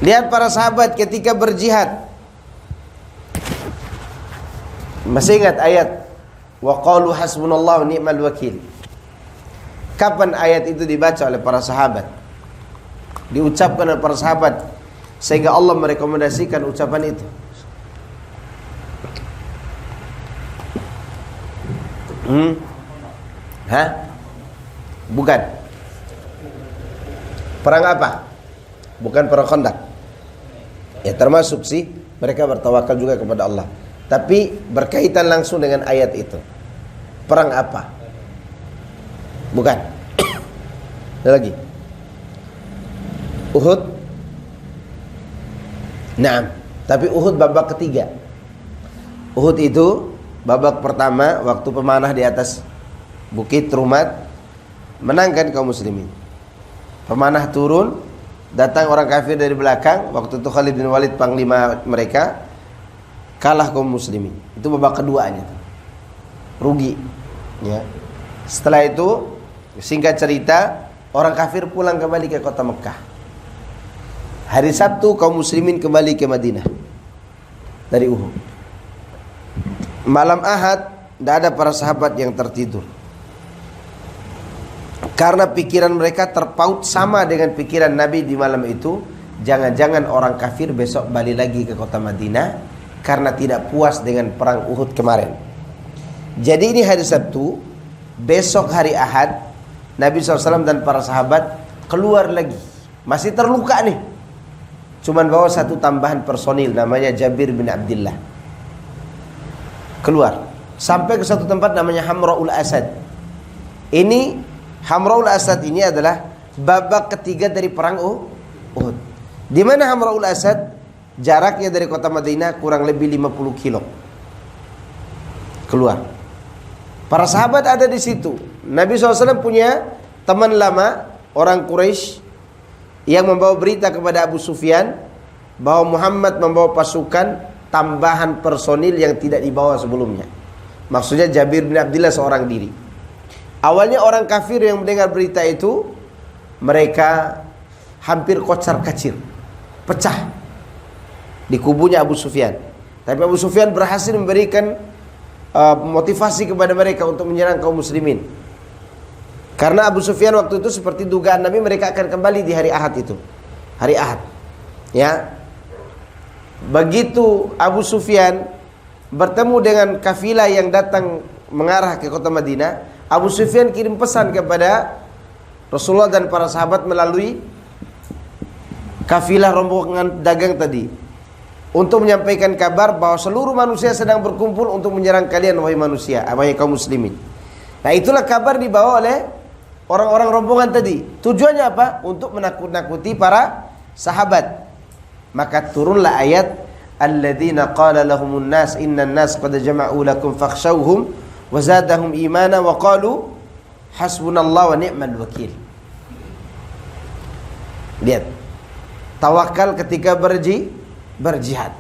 Lihat para sahabat ketika berjihad. Masih ingat ayat wa qalu hasbunallahu ni'mal wakil. Kapan ayat itu dibaca oleh para sahabat? Diucapkan oleh para sahabat sehingga Allah merekomendasikan ucapan itu. Bukan. Perang apa? Bukan perang Khandaq. Ya termasuk sih mereka bertawakal juga kepada Allah. Tapi berkaitan langsung dengan ayat itu. Perang apa? Bukan. Ada lagi. Uhud. Naam. Tapi Uhud babak ketiga. Uhud itu babak pertama waktu pemanah di atas bukit Rumat menangkan kaum muslimin. Pemanah turun, datang orang kafir dari belakang. Waktu itu Khalid bin Walid panglima mereka, kalah kaum muslimin. Itu babak keduanya, rugi. Ya. Setelah itu, singkat cerita, orang kafir pulang kembali ke kota Mekah. Hari Sabtu kaum muslimin kembali ke Madinah dari Uhud. Malam Ahad tidak ada para sahabat yang tertidur, karena pikiran mereka terpaut sama dengan pikiran Nabi di malam itu. Jangan-jangan orang kafir besok balik lagi ke kota Madinah karena tidak puas dengan perang Uhud kemarin. Jadi ini hari Sabtu. Besok hari Ahad, Nabi SAW dan para sahabat keluar lagi. Masih terluka nih, cuman bawa satu tambahan personil namanya Jabir bin Abdullah. Keluar sampai ke satu tempat namanya Hamra'ul Asad. Ini Hamra'ul Asad ini adalah babak ketiga dari perang Uhud. Di mana Hamra'ul Asad? Jaraknya dari kota Madinah kurang lebih 50 kilo. Keluar. Para sahabat ada di situ. Nabi SAW punya teman lama, orang Quraisy, yang membawa berita kepada Abu Sufyan bahwa Muhammad membawa pasukan tambahan personil yang tidak dibawa sebelumnya. Maksudnya Jabir bin Abdullah seorang diri. Awalnya orang kafir yang mendengar berita itu, mereka hampir kocar-kacir, pecah di kubunya Abu Sufyan. Tapi Abu Sufyan berhasil memberikan motivasi kepada mereka untuk menyerang kaum muslimin. Karena Abu Sufyan waktu itu seperti dugaan Nabi, mereka akan kembali di hari Ahad itu. Hari Ahad. Ya. Begitu Abu Sufyan bertemu dengan kafilah yang datang mengarah ke kota Madinah, Abu Sufyan kirim pesan kepada Rasulullah dan para sahabat melalui kafilah rombongan dagang tadi, untuk menyampaikan kabar bahwa seluruh manusia sedang berkumpul untuk menyerang kalian, wahai manusia, wahai kaum muslimin. Nah, itulah kabar dibawa oleh orang-orang rombongan tadi. Tujuannya apa? Untuk menakut-nakuti para sahabat. Maka turunlah ayat alladzina qala lahumun nas innan nas qad jama'u lakum fakhshawhum wa zadahum imana wa qalu hasbunallahu wa ni'mal wakil. Lihat, tawakal ketika berjihad,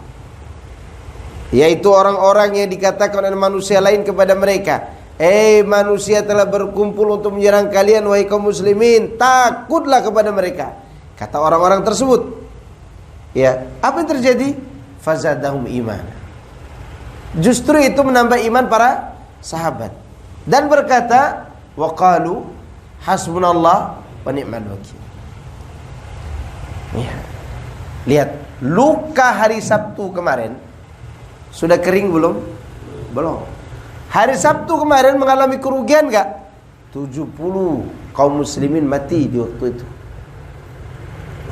yaitu orang-orang yang dikatakan oleh manusia lain kepada mereka, manusia telah berkumpul untuk menyerang kalian, wahai kaum muslimin, takutlah kepada mereka. Kata orang-orang tersebut, ya, apa yang terjadi? Fazadahum imana. Justru itu menambah iman para sahabat. Dan berkata, wa qalu hasbunallah wa ni'mal wakil. Ya. Lihat, luka hari Sabtu kemarin sudah kering belum? Belum. Hari Sabtu kemarin mengalami kerugian enggak? 70 kaum muslimin mati di waktu itu.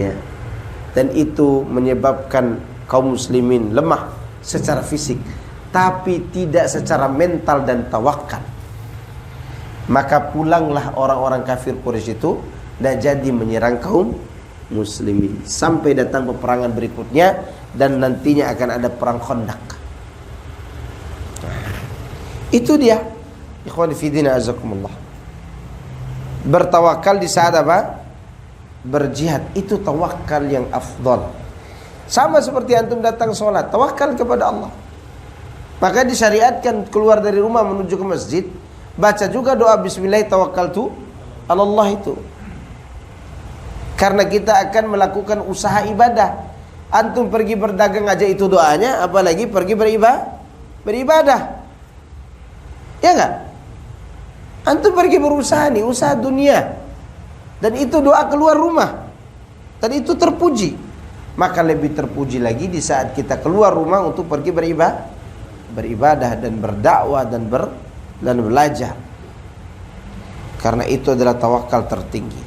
Ya. Dan itu menyebabkan kaum muslimin lemah secara fisik, tapi tidak secara mental dan tawakal. Maka pulanglah orang-orang kafir Quraisy itu dan jadi menyerang kaum muslimin sampai datang peperangan berikutnya, dan nantinya akan ada perang Khandaq. Itu dia, ikhwan fillah azakumullah. Bertawakal di saat apa? Berjihad, itu tawakal yang afdal. Sama seperti antum datang sholat, tawakal kepada Allah. Maka disyariatkan keluar dari rumah menuju ke masjid, baca juga doa bismillah tawakkaltu 'ala Allah itu. Karena kita akan melakukan usaha ibadah. Antum pergi berdagang aja itu doanya, apalagi pergi beribadah. Ya enggak? Antum pergi berusaha nih, usaha dunia. Dan itu doa keluar rumah. Dan itu terpuji. Maka lebih terpuji lagi di saat kita keluar rumah untuk pergi beribadah dan berdakwah dan belajar. Karena itu adalah tawakal tertinggi.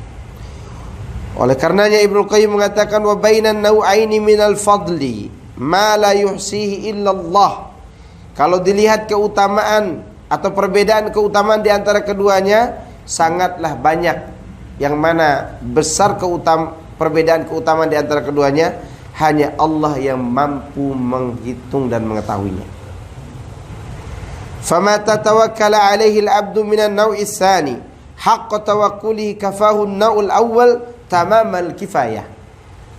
Oleh karenanya Ibnu Qayyim mengatakan, wa bainan nau'aini minal fadli ma la yuhsihi illallah. Kalau dilihat keutamaan atau perbedaan keutamaan di antara keduanya sangatlah banyak, yang mana besar perbedaan keutamaan di antara keduanya hanya Allah yang mampu menghitung dan mengetahuinya. Fama tatawakkala alaihi al-'abdu minan naw'i tsani haqqa tawakkulihi kafahu an-naw'ul awwal tamamal kifayah.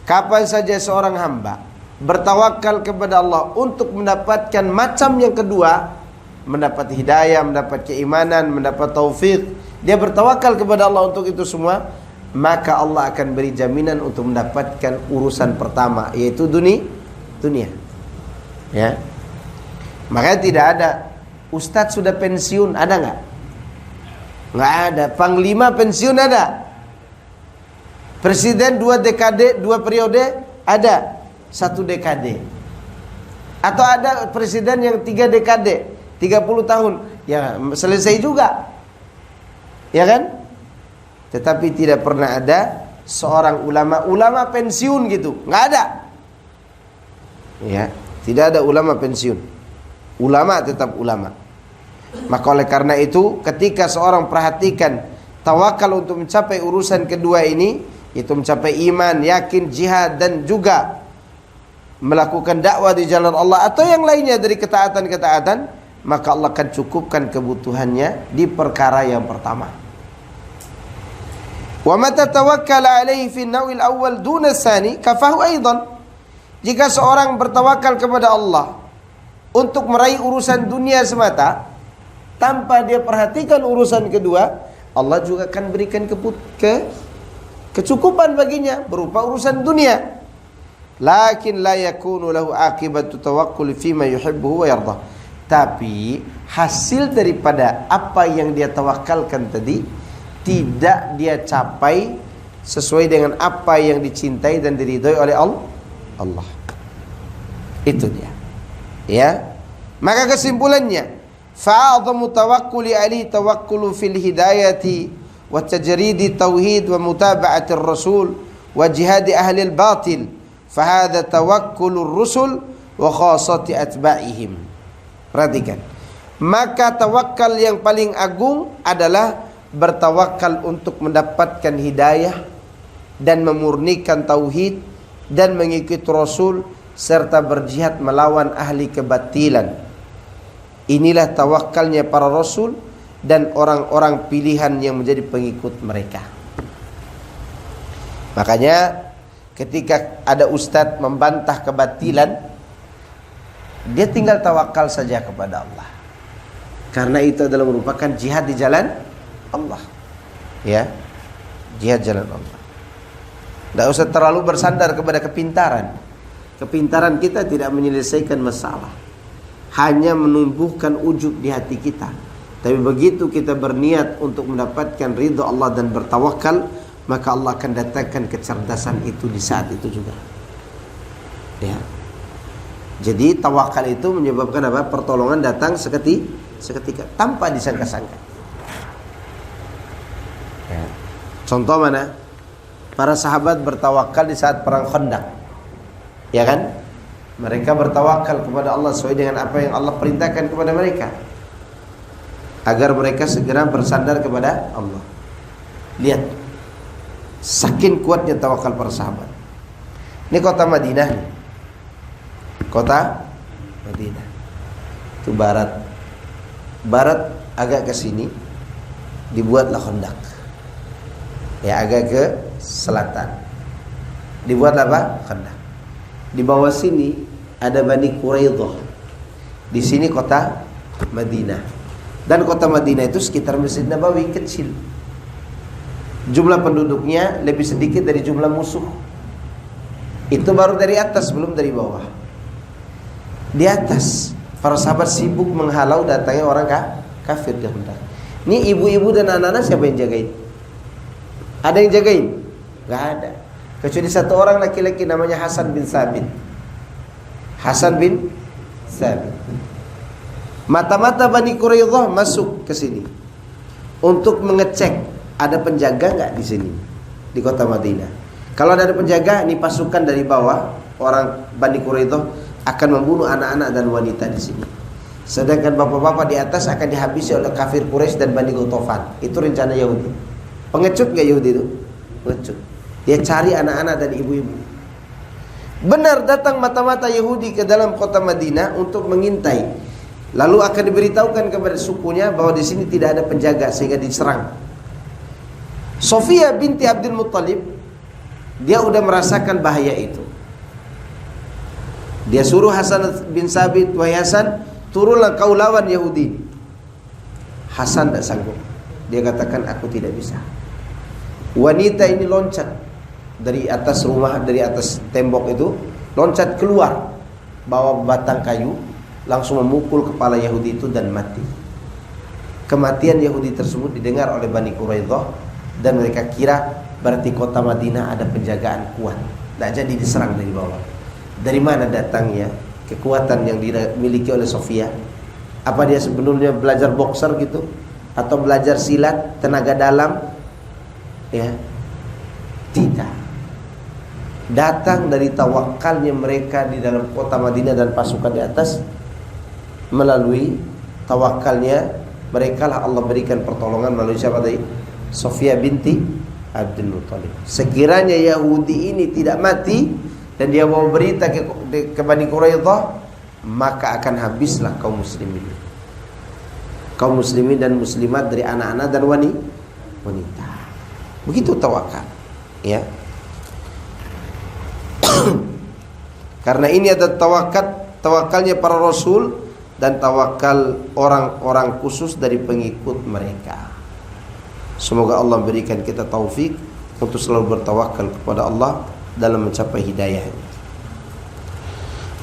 Kapan saja seorang hamba bertawakal kepada Allah untuk mendapatkan macam yang kedua, mendapat hidayah, mendapat keimanan, mendapat taufik, dia bertawakal kepada Allah untuk itu semua, maka Allah akan beri jaminan untuk mendapatkan urusan pertama, yaitu dunia. Ya. Makanya tidak ada ustadz sudah pensiun, ada nggak? Nggak ada. Panglima pensiun ada. Presiden 2 dekade, 2 periode ada, 1 dekade. Atau ada presiden yang 3 dekade, 30 tahun, ya selesai juga. Ya kan? Tetapi tidak pernah ada seorang ulama pensiun gitu, nggak ada. Ya, tidak ada ulama pensiun. Ulama tetap ulama. Maka oleh karena itu, ketika seorang perhatikan tawakal untuk mencapai urusan kedua ini, itu mencapai iman, yakin, jihad, dan juga melakukan dakwah di jalan Allah atau yang lainnya dari ketaatan-ketaatan, maka Allah akan cukupkan kebutuhannya di perkara yang pertama. Wa mata tawakkala alaihi fi an-naw'il awwal duna tsani kafahu aidan. Jika seorang bertawakal kepada Allah untuk meraih urusan dunia semata tanpa dia perhatikan urusan kedua, Allah juga akan berikan kecukupan baginya berupa urusan dunia. Lakin la yakunu lahu aqibatu tawakkul fima yuhibbu wa yarda. Tapi hasil daripada apa yang dia tawakalkan tadi tidak dia capai sesuai dengan apa yang dicintai dan diridhoi oleh Allah. Itu dia. Ya. Maka kesimpulannya, fa'adhamu tawakkuli ali tawakkulu fil hidayati wa tajridi tauhid wa mutaba'atir rasul wa jihadi ahli al-batil. Fahadha tawakkulur rusul wa khassati atba'ihim. Perhatikan. Maka tawakal yang paling agung adalah bertawakal untuk mendapatkan hidayah dan memurnikan tauhid dan mengikuti Rasul serta berjihad melawan ahli kebatilan. Inilah tawakalnya para Rasul dan orang-orang pilihan yang menjadi pengikut mereka. Makanya ketika ada ustadz membantah kebatilan, dia tinggal tawakal saja kepada Allah. Karena itu adalah merupakan jihad di jalan Allah. Ya, jihad jalan Allah. Tidak usah terlalu bersandar kepada kepintaran. Kepintaran kita tidak menyelesaikan masalah. hanya menumbuhkan ujub di hati kita. Tapi begitu kita berniat untuk mendapatkan ridha Allah dan bertawakal, maka Allah akan datangkan kecerdasan itu di saat itu juga. Ya. Jadi tawakal itu menyebabkan apa? Pertolongan datang seketika tanpa disangka-sangka. Ya. Contoh mana? Para sahabat bertawakal di saat perang Khandaq. Ya kan? Mereka bertawakal kepada Allah sesuai dengan apa yang Allah perintahkan kepada mereka, agar mereka segera bersandar kepada Allah. Lihat, saking kuatnya tawakal para sahabat. Ini kota Madinah nih. Kota Madinah itu barat agak ke sini dibuatlah Khandaq. Ya, agak ke selatan dibuatlah apa? Khandaq. Di bawah sini ada Bani Quraidah. Di sini kota Madinah. Dan kota Madinah itu sekitar Masjid Nabawi, kecil. Jumlah penduduknya lebih sedikit dari jumlah musuh. Itu baru dari atas, belum dari bawah. Di atas para sahabat sibuk menghalau datangnya orang kafir di Khandaq. Ini ibu-ibu dan anak-anak siapa yang jagain? Ada yang jagain? Gak ada. Kecuali satu orang laki-laki namanya Hasan bin Thabit. Hasan bin Thabit. Mata-mata Bani Quraidah masuk ke sini untuk mengecek ada penjaga nggak di sini di kota Madinah. Kalau ada penjaga, ini pasukan dari bawah orang Bani Quraidah akan membunuh anak-anak dan wanita di sini. Sedangkan bapak-bapak di atas akan dihabisi oleh kafir Quraisy dan Bani Ghatafan. Itu rencana Yahudi. Pengecut nggak Yahudi itu? Pengecut. Dia cari anak-anak dan ibu-ibu. Benar datang mata-mata Yahudi ke dalam kota Madinah untuk mengintai. Lalu akan diberitahukan kepada sukunya bahwa di sini tidak ada penjaga sehingga diserang. Sofia binti Abdul Muttalib, dia udah merasakan bahaya itu. Dia suruh Hasan bin Thabit, "Wahai Hasan, turunlah kau lawan Yahudi." Hasan tidak sanggup. Dia katakan, "Aku tidak bisa." Wanita ini loncat dari atas rumah, dari atas tembok itu, loncat keluar, bawa batang kayu, langsung memukul kepala Yahudi itu dan mati. Kematian Yahudi tersebut didengar oleh Bani Quraidah dan mereka kira berarti kota Madinah ada penjagaan kuat, tidak jadi diserang dari bawah. Dari mana datangnya kekuatan yang dimiliki oleh Sofia? Apa dia sebelumnya belajar boxer gitu? Atau belajar silat, tenaga dalam? Ya, tidak. Datang dari tawakalnya mereka di dalam kota Madinah dan pasukan di atas. Melalui tawakalnya mereka lah Allah berikan pertolongan melalui siapa tadi? Sofia binti Abdul Muttalib. Sekiranya Yahudi ini tidak mati dan dia bawa berita ke Bani Quraidah, maka akan habislah kaum muslimin. Kaum muslimin dan muslimat dari anak-anak dan wanita. Begitu tawakal, ya. Karena ini ada tawakalnya para rasul dan tawakal orang-orang khusus dari pengikut mereka. Semoga Allah berikan kita taufik untuk selalu bertawakal kepada Allah dalam mencapai hidayahnya.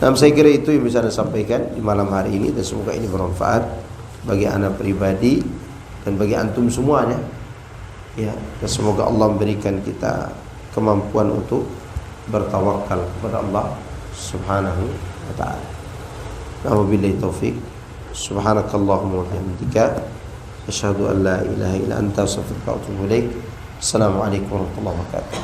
Dan saya kira itu yang bisa saya sampaikan di malam hari ini, dan semoga ini bermanfaat bagi anak pribadi dan bagi antum semuanya. Ya, dan semoga Allah memberikan kita kemampuan untuk bertawakal kepada Allah Subhanahu wa ta'ala. Wabillahi taufik. Subhanakallahumma wa bihamdika asyhadu an la ilaha illa anta astaghfiruka wa atubu ilaik. Assalamualaikum warahmatullahi wabarakatuh.